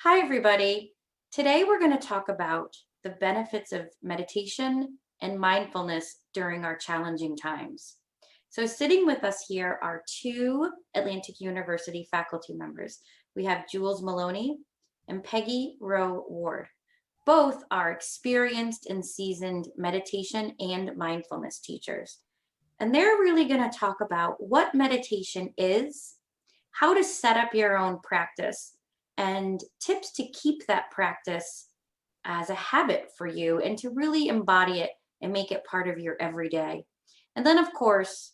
Hi, everybody. Today we're going to talk about the benefits of meditation and mindfulness during our challenging times. So, sitting with us here are two Atlantic University faculty members. We have Jules Maloney and Peggy Rowe-Ward. Both are experienced and seasoned meditation and mindfulness teachers. And they're really going to talk about what meditation is, how to set up your own practice, and tips to keep that practice as a habit for you and to really embody it and make it part of your everyday. And then, of course,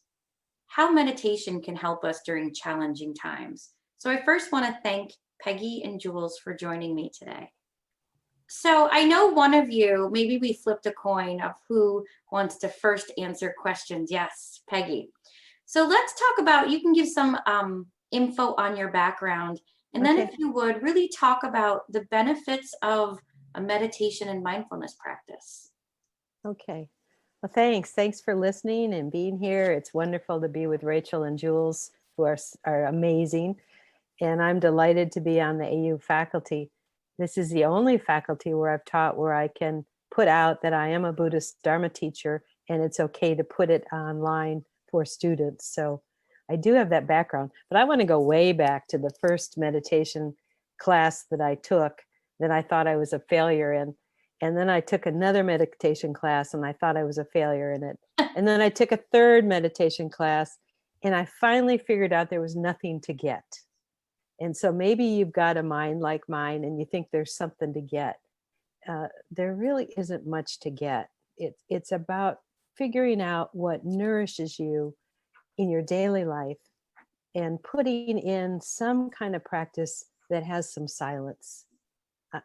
how meditation can help us during challenging times. So, I first want to thank Peggy and Jules for joining me today. So, I know one of you, maybe we flipped a coin of who wants to first answer questions. Yes, Peggy. So, let's talk about, you can give some info on your background. And then if you would really talk about the benefits of a meditation and mindfulness practice. Okay. Well, thanks. Thanks for listening and being here. It's wonderful to be with Rachel and Jules, who are amazing. And I'm delighted to be on the AU faculty. This is the only faculty where I've taught where I can put out that I am a Buddhist Dharma teacher, and it's okay to put it online for students. So I do have that background, but I want to go way back to the first meditation class that I took that I thought I was a failure in. And then I took another meditation class and I thought I was a failure in it. And then I took a third meditation class and I finally figured out there was nothing to get. And so maybe you've got a mind like mine and you think there's something to get. There really isn't much to get. It's about figuring out what nourishes you in your daily life and putting in some kind of practice that has some silence.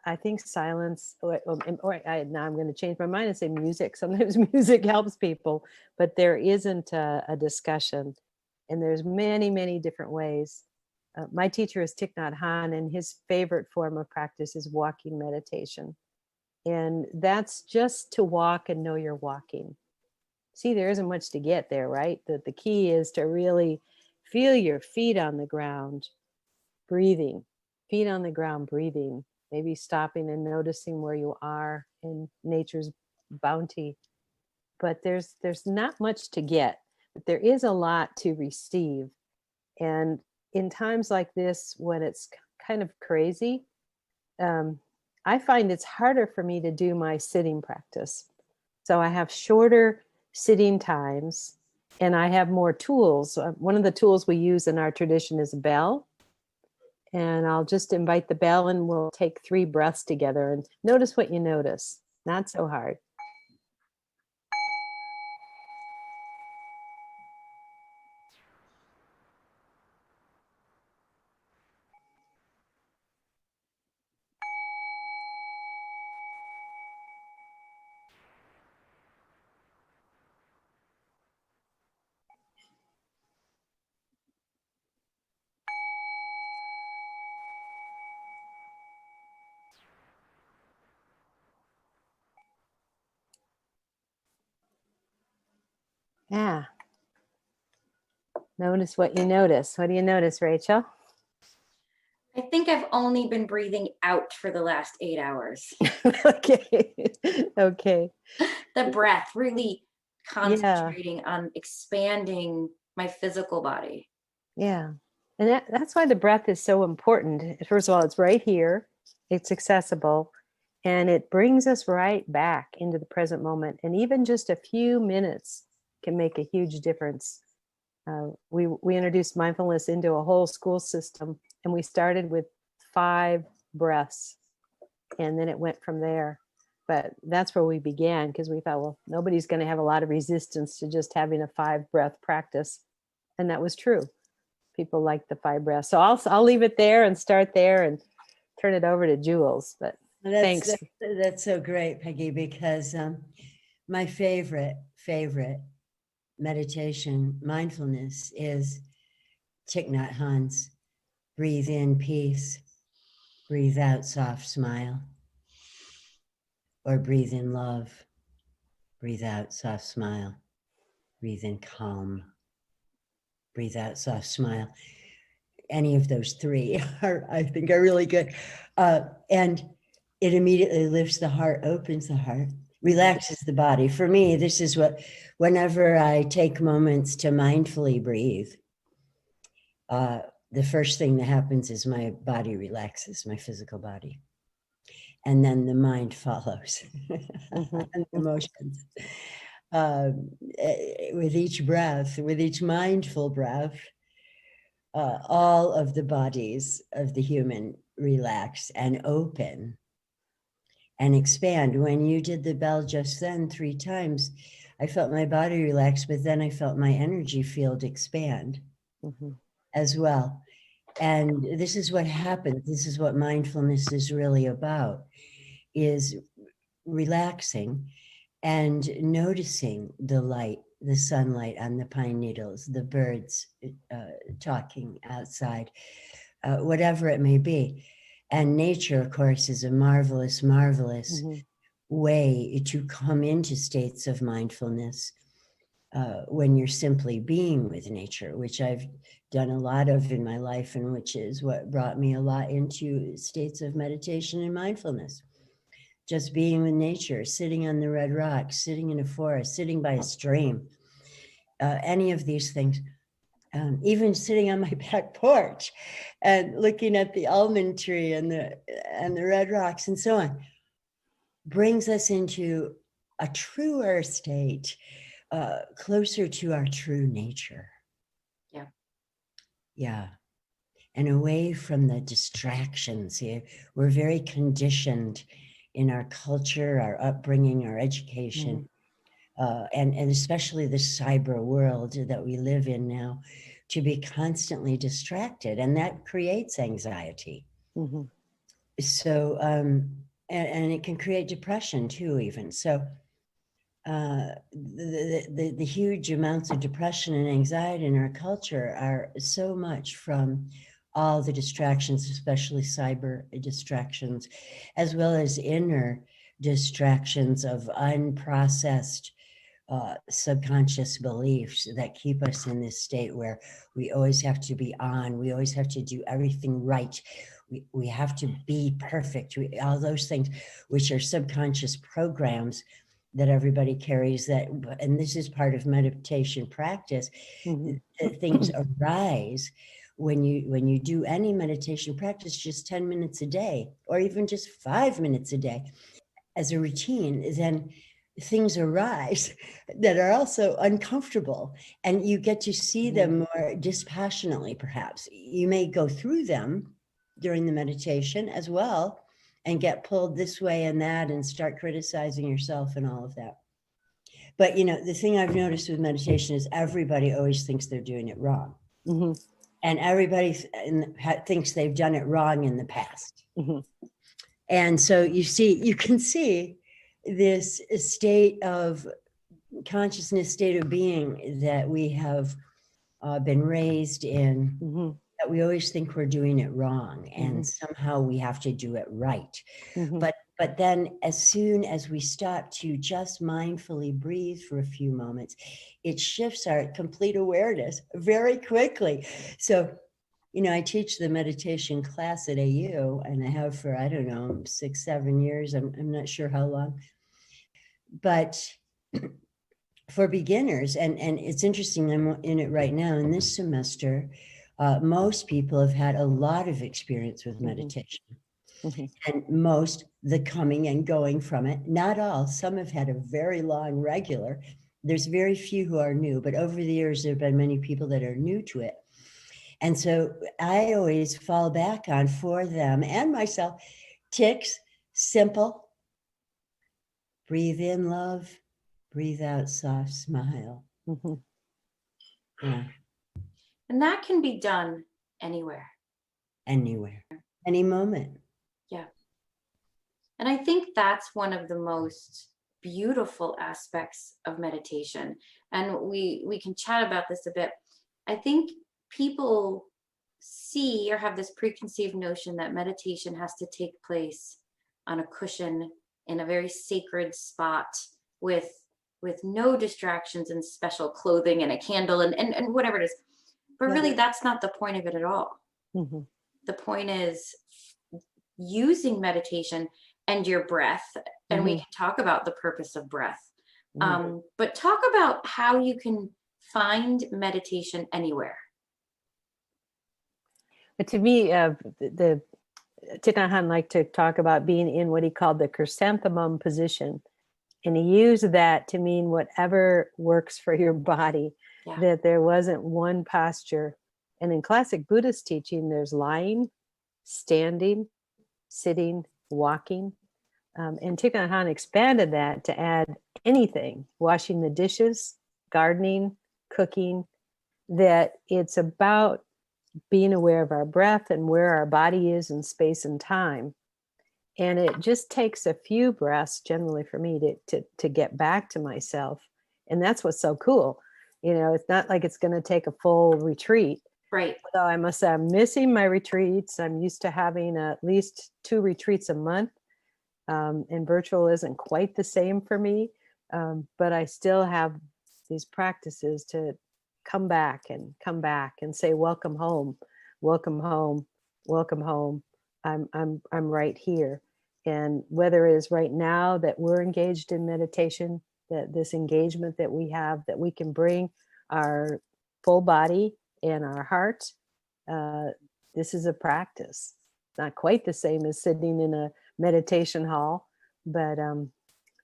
I think silence, now I'm going to change my mind and say music. Sometimes music helps people, but there isn't a discussion. And there's many, many different ways. My teacher is Thich Nhat Hanh, and his favorite form of practice is walking meditation. And that's just to walk and know you're walking. See, there isn't much to get there, right? The key is to really feel your feet on the ground, breathing, feet on the ground, breathing, maybe stopping and noticing where you are in nature's bounty. But there's not much to get, but there is a lot to receive. And in times like this, when it's kind of crazy, I find it's harder for me to do my sitting practice. So I have shorter sitting times and I have more tools. One of the tools we use in our tradition is a bell. And I'll just invite the bell and we'll take 3 breaths together and notice what you notice. Not so hard. Yeah. Notice what you notice. What do you notice, Rachel? I think I've only been breathing out for the last 8 hours. Okay. Okay. The breath, really concentrating on expanding my physical body. Yeah. And that's why the breath is so important. First of all, it's right here. It's accessible. And it brings us right back into the present moment. And even just a few minutes can make a huge difference. We introduced mindfulness into a whole school system, and we started with 5 breaths, and then it went from there. But that's where we began because we thought, well, nobody's going to have a lot of resistance to just having a 5-breath practice, and that was true. People like the 5 breaths, so I'll leave it there and start there and turn it over to Jules. But thanks. That's so great, Peggy, because my favorite meditation, mindfulness, is Thich Nhat Hanh's breathe in peace, breathe out soft smile, or breathe in love, breathe out soft smile, breathe in calm, breathe out soft smile. any of those three are, I think, are really good. And it immediately lifts the heart, opens the heart, relaxes the body. For me, this is what, whenever I take moments to mindfully breathe, the first thing that happens is my body relaxes, my physical body. And then the mind follows, and emotions. With each breath, with each mindful breath, all of the bodies of the human relax and open and expand. When you did the bell just then 3 times, I felt my body relax, but then I felt my energy field expand as well. And this is what happens. This is what mindfulness is really about, is relaxing and noticing the light, the sunlight on the pine needles, the birds talking outside, whatever it may be. And nature, of course, is a marvelous, marvelous way to come into states of mindfulness when you're simply being with nature, which I've done a lot of in my life, and which is what brought me a lot into states of meditation and mindfulness. Just being with nature, sitting on the red rocks, sitting in a forest, sitting by a stream, any of these things, even sitting on my back porch and looking at the almond tree and the red rocks and so on, brings us into a truer state, closer to our true nature. Yeah. Yeah. And away from the distractions. We're very conditioned in our culture, our upbringing, our education, and especially the cyber world that we live in now, to be constantly distracted. And that creates anxiety. So, and it can create depression too, even. So the huge amounts of depression and anxiety in our culture are so much from all the distractions, especially cyber distractions, as well as inner distractions of unprocessed subconscious beliefs that keep us in this state where we always have to be on, we always have to do everything right, we have to be perfect, all those things, which are subconscious programs that everybody carries. That, and this is part of meditation practice, that things arise when you do any meditation practice, just 10 minutes a day, or even just 5 minutes a day as a routine, then things arise that are also uncomfortable, and you get to see them more dispassionately. Perhaps you may go through them during the meditation as well and get pulled this way and that and start criticizing yourself and all of that. But the thing I've noticed with meditation is everybody always thinks they're doing it wrong. And everybody thinks they've done it wrong in the past. And so you can see this state of consciousness, state of being that we have been raised in, that we always think we're doing it wrong, and somehow we have to do it right. But then as soon as we stop to just mindfully breathe for a few moments, it shifts our complete awareness very quickly. So, I teach the meditation class at AU, and I have for, 6-7 years. I'm not sure how long. But for beginners, and it's interesting, I'm in it right now in this semester, most people have had a lot of experience with meditation. And most, the coming and going from it. Not all. Some have had a very long regular. There's very few who are new, but over the years, there have been many people that are new to it. And so I always fall back on, for them and myself, ticks, simple. Breathe in love, breathe out soft smile. Yeah. And that can be done anywhere. Anywhere, any moment. Yeah. And I think that's one of the most beautiful aspects of meditation. And we can chat about this a bit. I think people see or have this preconceived notion that meditation has to take place on a cushion in a very sacred spot with no distractions and special clothing and a candle and whatever it is. But really, that's not the point of it at all. Mhm. The point is using meditation and your breath, and we Mhm. can talk about the purpose of breath. Mhm. But talk about how you can find meditation anywhere. But to me, the Thich Nhat Hanh liked to talk about being in what he called the chrysanthemum position. And he used that to mean whatever works for your body, Yeah. that there wasn't one posture. And in classic Buddhist teaching, there's lying, standing, sitting, walking. And Thich Nhat Hanh expanded that to add anything, washing the dishes, gardening, cooking, that it's about being aware of our breath and where our body is in space and time. And it just takes a few breaths generally for me to get back to myself. And that's what's so cool. It's not like it's going to take a full retreat. Right. So I must say I'm missing my retreats. I'm used to having at least 2 retreats a month. And virtual isn't quite the same for me. But I still have these practices to come back and say, welcome home, welcome home, welcome home. I'm right here. And whether it is right now that we're engaged in meditation, that this engagement that we have, that we can bring our full body and our heart, this is a practice. Not quite the same as sitting in a meditation hall, but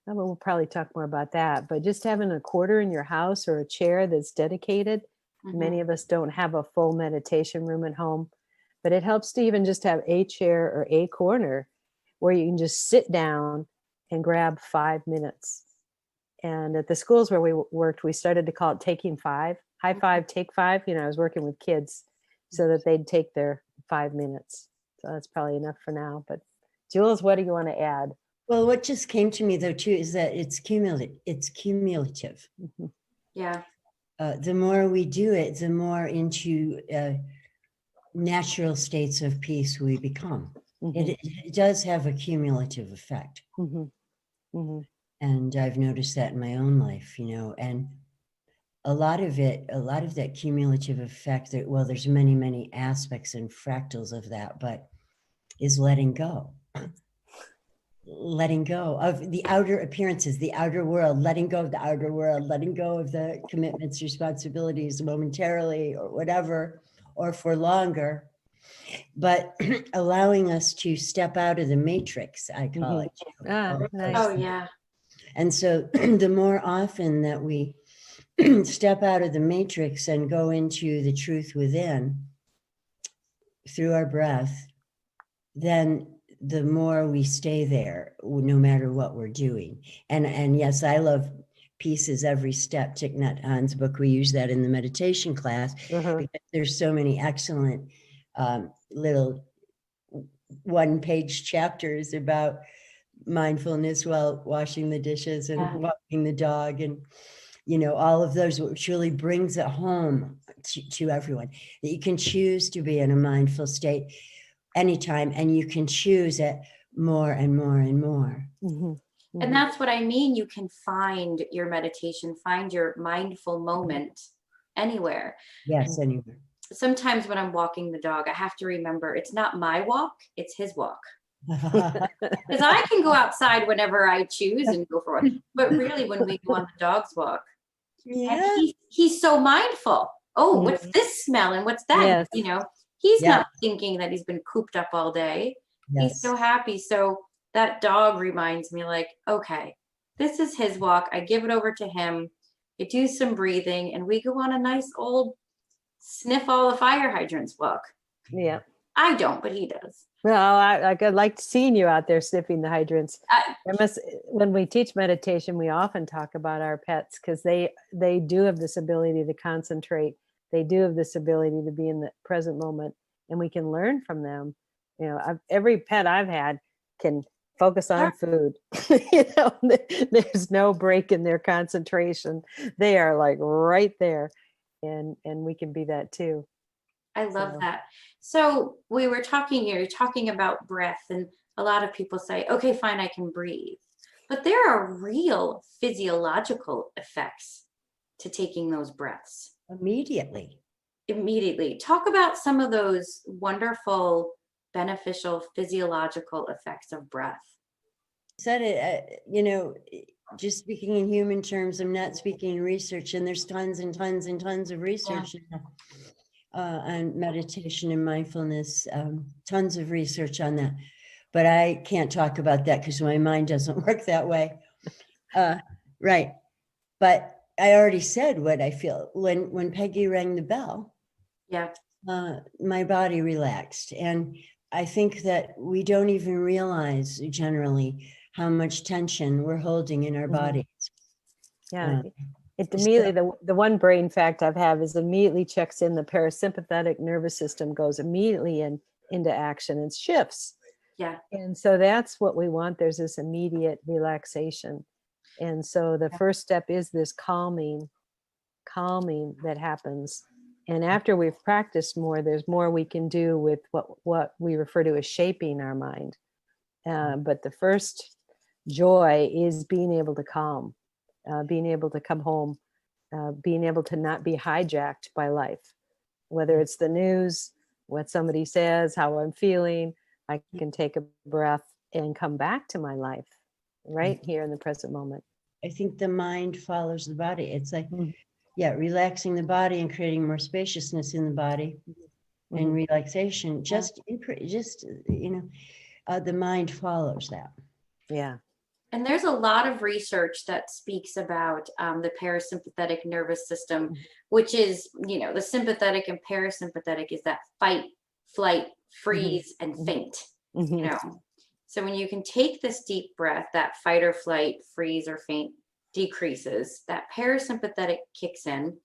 we'll probably talk more about that. But just having a quarter in your house or a chair that's dedicated. Many of us don't have a full meditation room at home, but it helps to even just have a chair or a corner where you can just sit down and grab 5 minutes. And at the schools where we worked, we started to call it taking 5. High five, take 5. I was working with kids so that they'd take their 5 minutes. So that's probably enough for now. But Jules, what do you want to add? Well, what just came to me though too is that it's cumulative. Mm-hmm. Yeah. The more we do it, the more into natural states of peace we become. Mm-hmm. It does have a cumulative effect. Mm-hmm. Mm-hmm. And I've noticed that in my own life, and a lot of that cumulative effect, there's many, many aspects and fractals of that, but is letting go. Letting go of the outer appearances, the outer world, letting go of the outer world, letting go of the commitments, responsibilities momentarily or whatever, or for longer, but allowing us to step out of the matrix, I call it. Nice. Oh, yeah. And so the more often that we step out of the matrix and go into the truth within through our breath, then the more we stay there, no matter what we're doing. And yes, I love Pieces Every Step, Thich Nhat Hanh's book. We use that in the meditation class because there's so many excellent little one-page chapters about mindfulness while washing the dishes and walking the dog and all of those, which really brings it home to everyone, that you can choose to be in a mindful state anytime, and you can choose it more and more and more. Mm-hmm. Mm-hmm. And that's what I mean. You can find your meditation, find your mindful moment anywhere. Yes, anywhere. Sometimes when I'm walking the dog, I have to remember it's not my walk, it's his walk. Because I can go outside whenever I choose and go for a walk. But really, when we go on the dog's walk, and he's so mindful. Oh, what's this smell and what's that? Yes. He's not thinking that he's been cooped up all day. He's so happy. So that dog reminds me, like, okay, this is his walk. I give it over to him. I do some breathing, and we go on a nice old sniff all the fire hydrants walk. Yeah. I don't, but he does. Well, I liked seeing you out there sniffing the hydrants. When we teach meditation, we often talk about our pets because they do have this ability to concentrate. They do have this ability to be in the present moment, and we can learn from them. Every pet I've had can focus on food. There's no break in their concentration. They are like right there, and we can be that too. I love that. So we were talking here, you're talking about breath, and a lot of people say, okay, fine, I can breathe. But there are real physiological effects to taking those breaths. Immediately. immediately. Talk about some of those wonderful, beneficial physiological effects of breath. Said it, just speaking in human terms, I'm not speaking in research, and there's tons and tons and tons of research on meditation and mindfulness, tons of research on that. But I can't talk about that because my mind doesn't work that way. Right. But I already said what I feel. When Peggy rang the bell, Yeah. my body relaxed. And I think that we don't even realize generally how much tension we're holding in our bodies. Yeah. It immediately, the one brain fact I've have is immediately checks in the parasympathetic nervous system, goes immediately into action and shifts. Yeah. And so that's what we want. There's this immediate relaxation. And so the first step is this calming that happens. And after we've practiced more, there's more we can do with what we refer to as shaping our mind. But the first joy is being able to calm, being able to come home, being able to not be hijacked by life, whether it's the news, what somebody says, how I'm feeling. I can take a breath and come back to my life right here in the present moment. I think the mind follows the body. It's like, relaxing the body and creating more spaciousness in the body and relaxation. The mind follows that. Yeah. And there's a lot of research that speaks about the parasympathetic nervous system, which is, the sympathetic and parasympathetic is that fight, flight, freeze, and faint. So when you can take this deep breath, that fight or flight, freeze or faint decreases, that parasympathetic kicks in,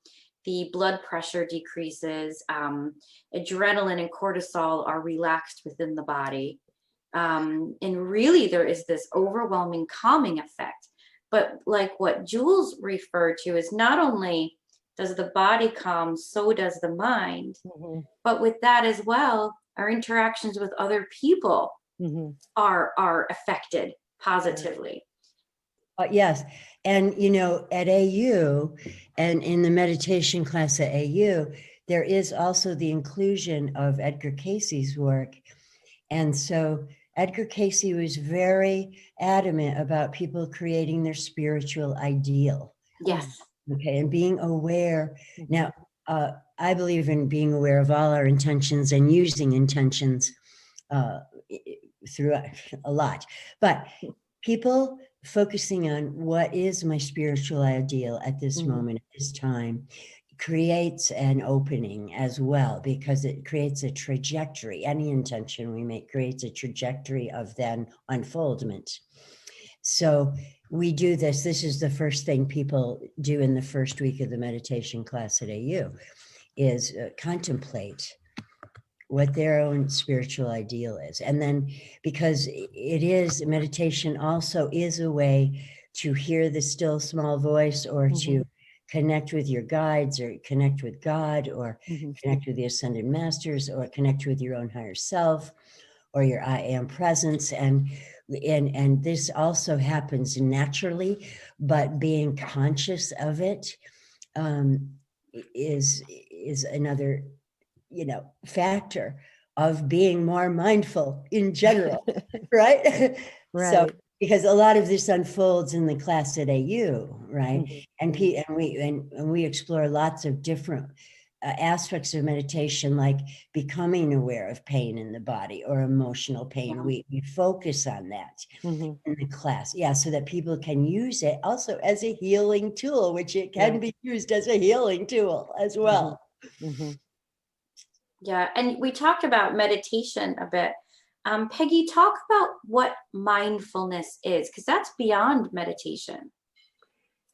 the blood pressure decreases, adrenaline and cortisol are relaxed within the body. And really there is this overwhelming calming effect. But like what Jules referred to is not only does the body calm, so does the mind. But with that as well, our interactions with other people are affected positively. Yes. And, at AU and in the meditation class at AU, there is also the inclusion of Edgar Cayce's work. And so Edgar Cayce was very adamant about people creating their spiritual ideal. Yes. Okay. And being aware. Now, I believe in being aware of all our intentions and using intentions through a lot. But people focusing on what is my spiritual ideal at this moment, at this time, creates an opening as well, because it creates a trajectory. Any intention we make creates a trajectory of then unfoldment. So we do this. This is the first thing people do in the first week of the meditation class at AU is contemplate what their own spiritual ideal is. And then because it is, meditation also is a way to hear the still small voice, or to connect with your guides, or connect with God, or connect with the ascended masters, or connect with your own higher self, or your I am presence. And this also happens naturally, but being conscious of it is another factor of being more mindful in general. Right. So because a lot of this unfolds in the class at AU, right? And we explore lots of different aspects of meditation, like becoming aware of pain in the body or emotional pain. We focus on that in the class, so that people can use it also as a healing tool, which it can be used as a healing tool as well. Yeah, and we talked about meditation a bit. Peggy, talk about what mindfulness is, because that's beyond meditation.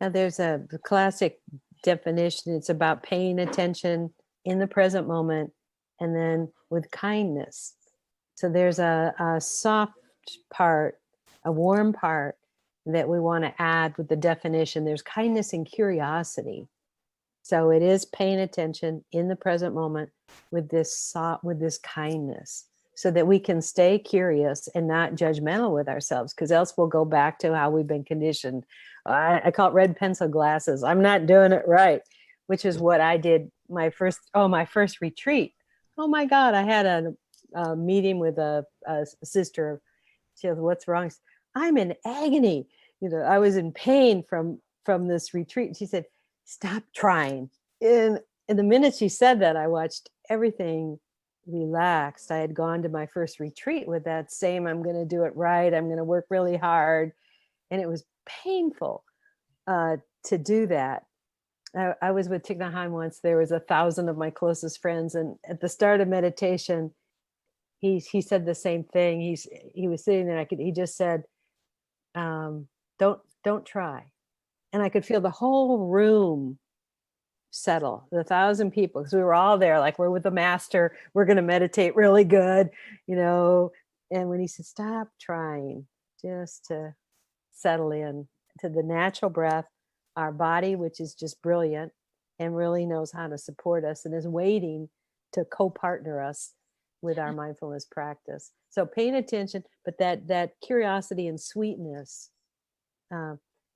Now, there's a classic definition. It's about paying attention in the present moment, and then with kindness. So there's a soft part, a warm part that we want to add with the definition. There's kindness and curiosity. So it is paying attention in the present moment with this kindness, so that we can stay curious and not judgmental with ourselves, because else we'll go back to how we've been conditioned. I call it red pencil glasses. I'm not doing it right, which is what I did my first retreat. Oh my God, I had a meeting with a sister. She goes, "What's wrong?" I'm in agony. I was in pain from this retreat. She said, "Stop trying." And the minute she said that, I watched everything relaxed. I had gone to my first retreat with that same, I'm going to do it right. I'm going to work really hard. And it was painful to do that. I was with Thich Nhat Hanh once. There was 1,000 of my closest friends. And at the start of meditation, he said the same thing. He was sitting there. He just said, don't try. And I could feel the whole room settle, the 1,000 people, because we were all there, like, we're with the master, we're going to meditate really good, and when he said, "Stop trying," just to settle in to the natural breath, our body, which is just brilliant and really knows how to support us and is waiting to co-partner us with our mindfulness practice. So paying attention, but that curiosity and sweetness.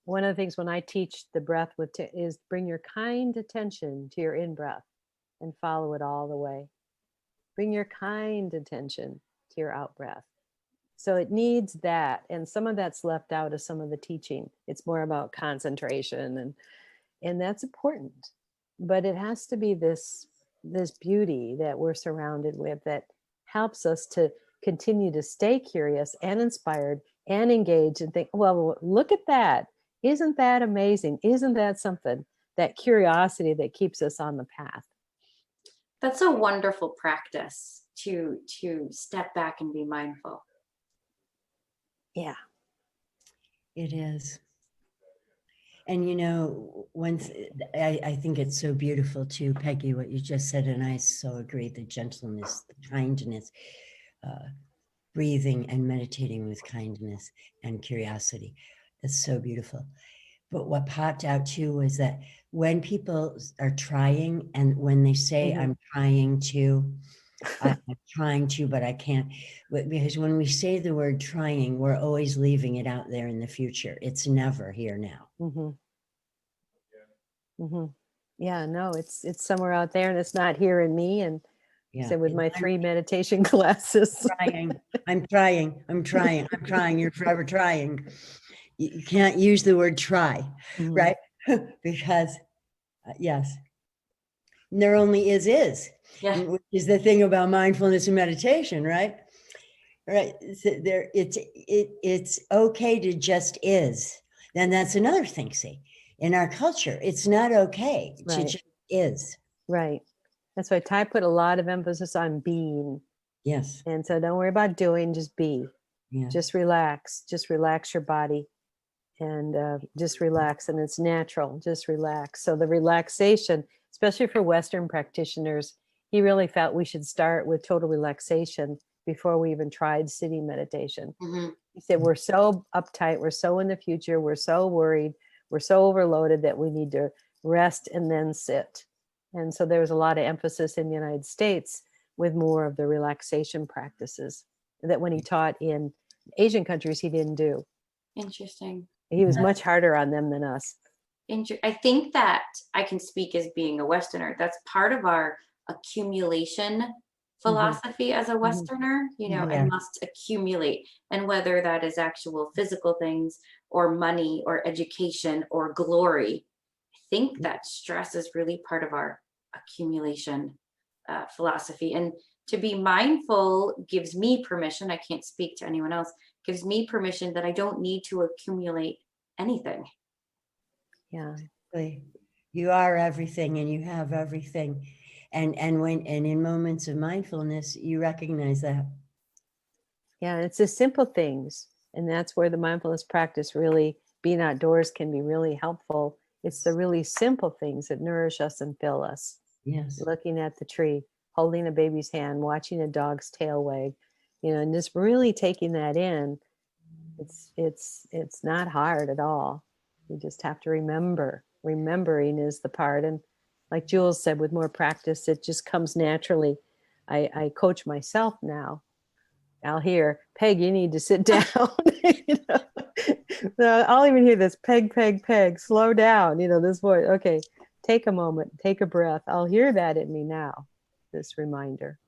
One of the things when I teach the breath is bring your kind attention to your in-breath and follow it all the way. Bring your kind attention to your out-breath. So it needs that. And some of that's left out of some of the teaching. It's more about concentration and that's important. But it has to be this beauty that we're surrounded with that helps us to continue to stay curious and inspired and engaged and think, well, look at that. Isn't that amazing? Isn't that something? That curiosity that keeps us on the path. That's a wonderful practice to step back and be mindful. Yeah, it is. And once I think it's so beautiful too, Peggy, what you just said, and I so agree. The gentleness, the kindness, breathing and meditating with kindness and curiosity. It's so beautiful. But what popped out too was that when people are trying, and when they say, mm-hmm. I'm trying to, but I can't, because when we say the word trying, we're always leaving it out there in the future. It's never here now. Mm-hmm. Mm-hmm. Yeah, no, it's somewhere out there, and it's not here in me. And so with my 3 meditation classes. I'm trying. You're forever trying. You can't use the word try, mm-hmm. right? Because yes, there only is, which is the thing about mindfulness and meditation, right? Right. So it's okay to just is. Then that's another thing. See, in our culture, it's not okay to just is. Right. That's why Ty put a lot of emphasis on being. Yes. And so don't worry about doing, just be. Yeah. Just relax your body. And just relax, and it's natural. Just relax. So the relaxation, especially for Western practitioners, he really felt we should start with total relaxation before we even tried sitting meditation. Mm-hmm. He said, we're so uptight, we're so in the future, we're so worried, we're so overloaded that we need to rest and then sit. And so there was a lot of emphasis in the United States with more of the relaxation practices that when he taught in Asian countries, he didn't do. Interesting. He was much harder on them than us. I think that I can speak as being a Westerner. That's part of our accumulation philosophy mm-hmm. as a Westerner. I must accumulate. And whether that is actual physical things or money or education or glory, I think that stress is really part of our accumulation philosophy. And to be mindful gives me permission. I can't speak to anyone else. Gives me permission that I don't need to accumulate anything. Yeah. You are everything and you have everything. And in moments of mindfulness, you recognize that. Yeah, it's the simple things. And that's where the mindfulness practice really, being outdoors, can be really helpful. It's the really simple things that nourish us and fill us. Yes. Looking at the tree, holding a baby's hand, watching a dog's tail wag, and just really taking that in. It's not hard at all. You just have to remember. Remembering is the part. And like Jules said, with more practice, it just comes naturally. I coach myself now. I'll hear, Peg, you need to sit down. I'll even hear this, Peg, Peg, Peg, slow down. This voice. Okay, take a moment, take a breath. I'll hear that in me now, this reminder.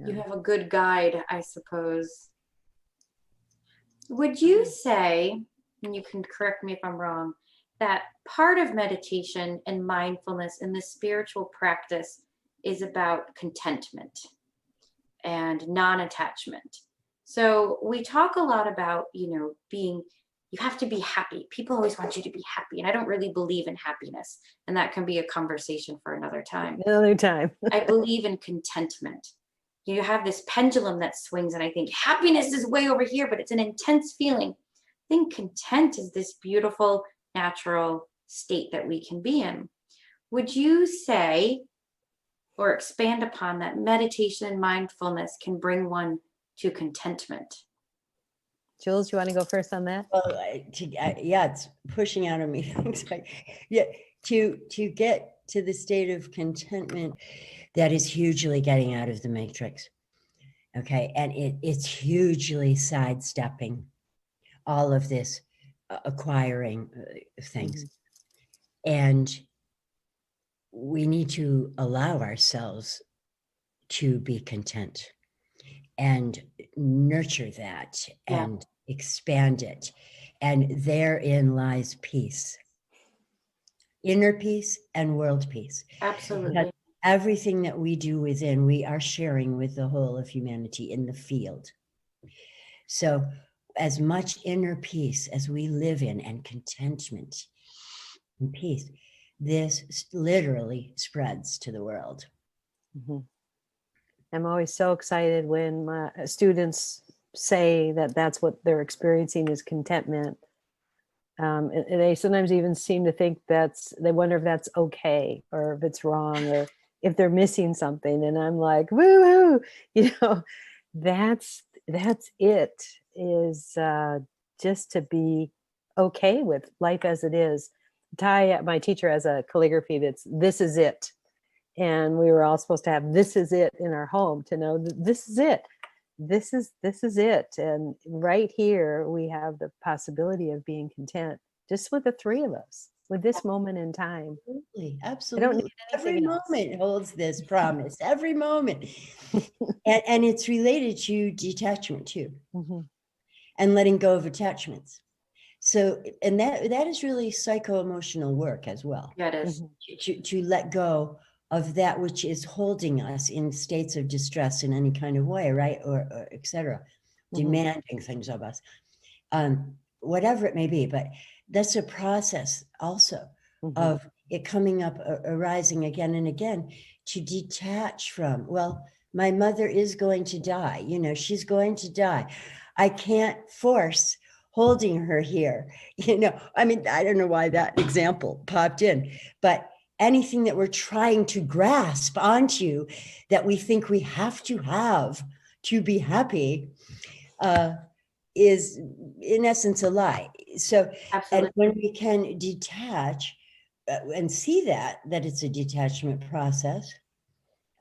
You have a good guide, I suppose. Would you say, and you can correct me if I'm wrong, that part of meditation and mindfulness and the spiritual practice is about contentment and non-attachment? So we talk a lot about, being, you have to be happy. People always want you to be happy. And I don't really believe in happiness. And that can be a conversation for another time. Another time. I believe in contentment. You have this pendulum that swings, and I think happiness is way over here, but it's an intense feeling. I think content is this beautiful, natural state that we can be in. Would you say, or expand upon that, meditation and mindfulness can bring one to contentment? Jules, you want to go first on that? Well, yeah, it's pushing out of me things like, yeah, to get to the state of contentment, that is hugely getting out of the matrix. Okay, and it's hugely sidestepping all of this acquiring things. And we need to allow ourselves to be content and nurture that and expand it. And therein lies peace, inner peace and world peace. Absolutely. Because everything that we do within, we are sharing with the whole of humanity in the field. So as much inner peace as we live in, and contentment and peace, this literally spreads to the world. I'm always so excited when my students say that that's what they're experiencing is contentment. And they sometimes even seem to think they wonder if that's okay, or if it's wrong, or if they're missing something. And I'm like, woo-hoo, that's it, is just to be okay with life as it is. Ty, my teacher, has a calligraphy that's "This is it." And we were all supposed to have "This is it" in our home, to know that this is it. This is it. And right here, we have the possibility of being content, just with the three of us, with this moment in time. Absolutely. I don't need Every anything else. moment holds this promise, every moment. and it's related to detachment too, and letting go of attachments. So, and that is really psycho-emotional work as well. Yeah, it is. To let go of that which is holding us in states of distress in any kind of way, right? Or et cetera, demanding things of us, whatever it may be. But that's a process also of it coming up, arising again and again, to detach from, well, my mother is going to die. She's going to die. I can't force holding her here. I mean, I don't know why that example popped in, but anything that we're trying to grasp onto that we think we have to be happy is in essence a lie. So, Absolutely. and when we can detach and see that it's a detachment process,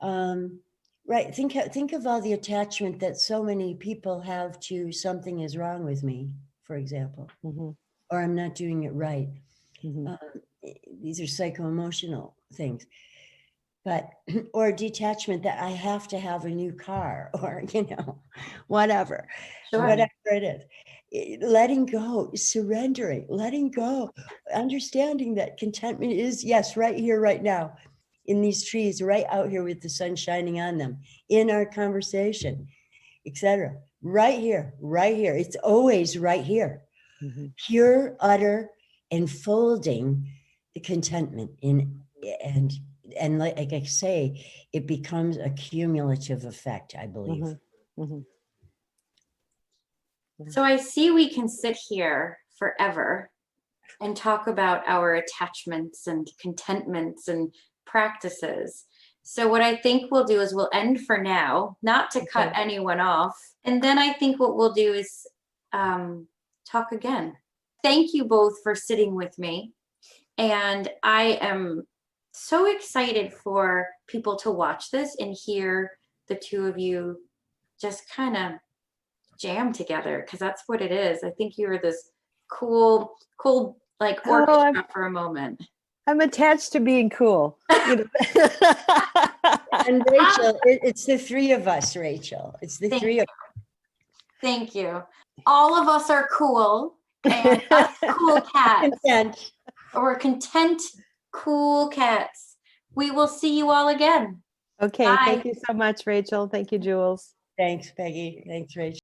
right? Think of all the attachment that so many people have to something is wrong with me, for example, or I'm not doing it right. These are psycho-emotional things, but, or detachment that I have to have a new car, or, whatever, whatever it is. Letting go, surrendering, letting go, understanding that contentment is, yes, right here, right now, in these trees, right out here with the sun shining on them, in our conversation, etc. Right here, right here. It's always right here. Pure, utter enfolding the contentment in, and like I say, it becomes a cumulative effect, I believe. So I see we can sit here forever and talk about our attachments and contentments and practices. So what I think we'll do is we'll end for now, not to cut anyone off. And then I think what we'll do is talk again. Thank you both for sitting with me. And I am so excited for people to watch this and hear the two of you just kind of jam together, because that's what it is. I think you were this cool like orchestra for a moment. I'm attached to being cool. You know? And Rachel, it's the three of us, Rachel. It's the three of Thank you. All of us are cool, and us cool cats. Content. We're content, cool cats. We will see you all again. Okay, Bye. thank you so much, Rachel. Thank you, Jules. Thanks, Peggy. Thanks, Rachel.